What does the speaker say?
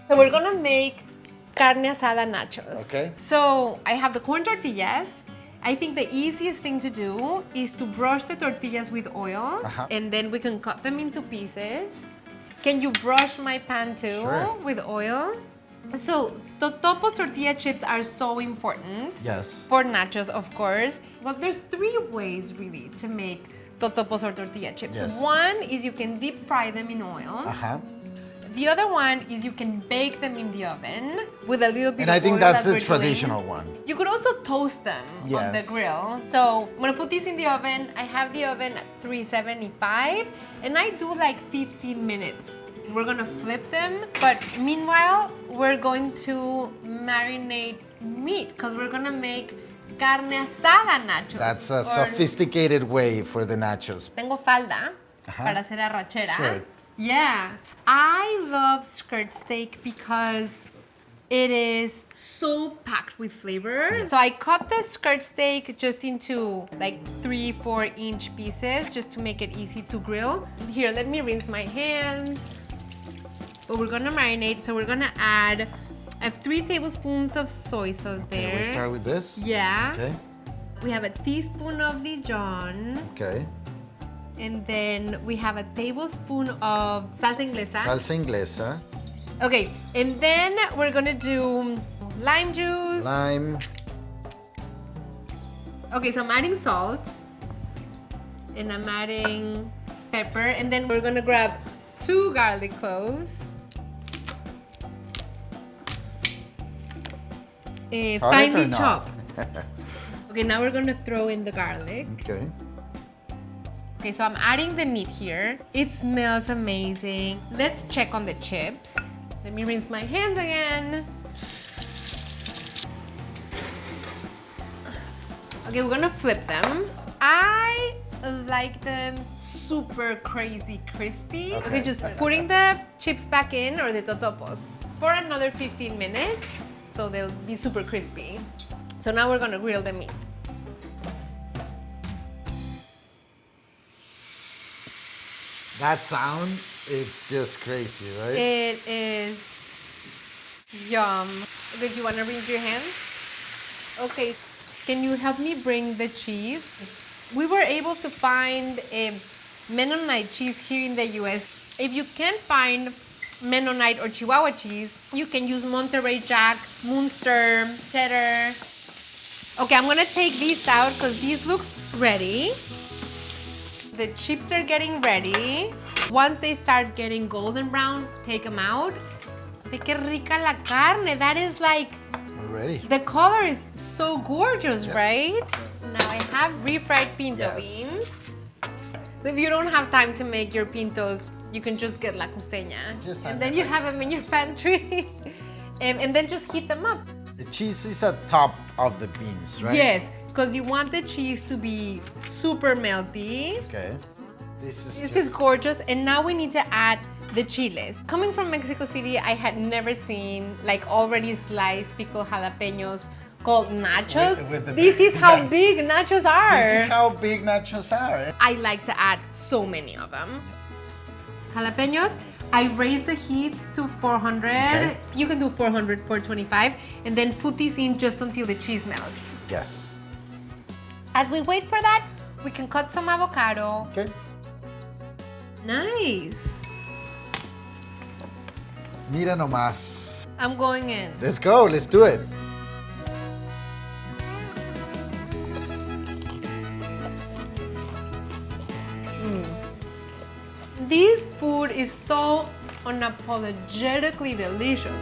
So we're gonna make carne asada nachos. Okay. So I have the corn tortillas. I think the easiest thing to do is to brush the tortillas with oil, and then we can cut them into pieces. Can you brush my pan too? Sure. With oil? So totopos tortilla chips are so important. Yes. For nachos, of course. Well, there's 3 ways really to make totopos or tortilla chips. Yes. One is you can deep fry them in oil. The other one is you can bake them in the oven with a little bit And of oil. I think that's the we're traditional doing. one. You could also toast them on the Yes. grill. So I'm gonna put these in the oven. I have the oven at 375 and I do like 15 minutes. We're gonna flip them, but meanwhile, we're going to marinate meat because we're gonna make carne asada nachos. That's a sophisticated way for the nachos. Tengo falda para hacer arrachera. Skirt. Yeah. I love skirt steak because it is so packed with flavor. So I cut the skirt steak just into like 3-4 inch pieces just to make it easy to grill. Here, let me rinse my hands. But we're gonna marinate, so we're gonna add 3 tablespoons of soy sauce there. Okay, we start with this? Yeah. Okay. We have a teaspoon of Dijon. Okay. And then we have a tablespoon of salsa inglesa. Salsa inglesa. Okay, and then we're gonna do lime juice. Lime. Okay, so I'm adding salt. And I'm adding pepper. And then we're gonna grab 2 garlic cloves. Finely chopped. Okay, now we're gonna throw in the garlic. Okay. Okay, so I'm adding the meat here. It smells amazing. Let's check on the chips. Let me rinse my hands again. Okay, we're gonna flip them. I like them super crazy crispy. Okay, just putting the chips back in, or the totopos, for another 15 minutes, so they'll be super crispy. So now we're gonna grill the meat. That sound, it's just crazy, right? It is yum. Okay, do you want to rinse your hands? Okay, can you help me bring the cheese? We were able to find a Mennonite cheese here in the US. If you can't find Mennonite or Chihuahua cheese, you can use Monterey Jack, Munster, cheddar. Okay, I'm gonna take these out because these look ready. The chips are getting ready. Once they start getting golden brown, take them out. Ve que rica la carne. That is like, Ready. the color is so gorgeous, right? Now I have refried pinto beans. So if you don't have time to make your pintos, you can just get la costeña. And then you have them in your pantry. and then just heat them up. The cheese is at top of the beans, right? Yes, because you want the cheese to be super melty. Okay. This is gorgeous. And now we need to add the chiles. Coming from Mexico City, I had never seen like already sliced pickled jalapenos called nachos. This is how big nachos are. This is how big nachos are. I like to add so many of them. Jalapenos, I raise the heat to 400. Okay. You can do 400, 425, and then put these in just until the cheese melts. Yes. As we wait for that, we can cut some avocado. Okay. Nice. Mira nomás. I'm going in. Let's go. Let's do it. This food is so unapologetically delicious.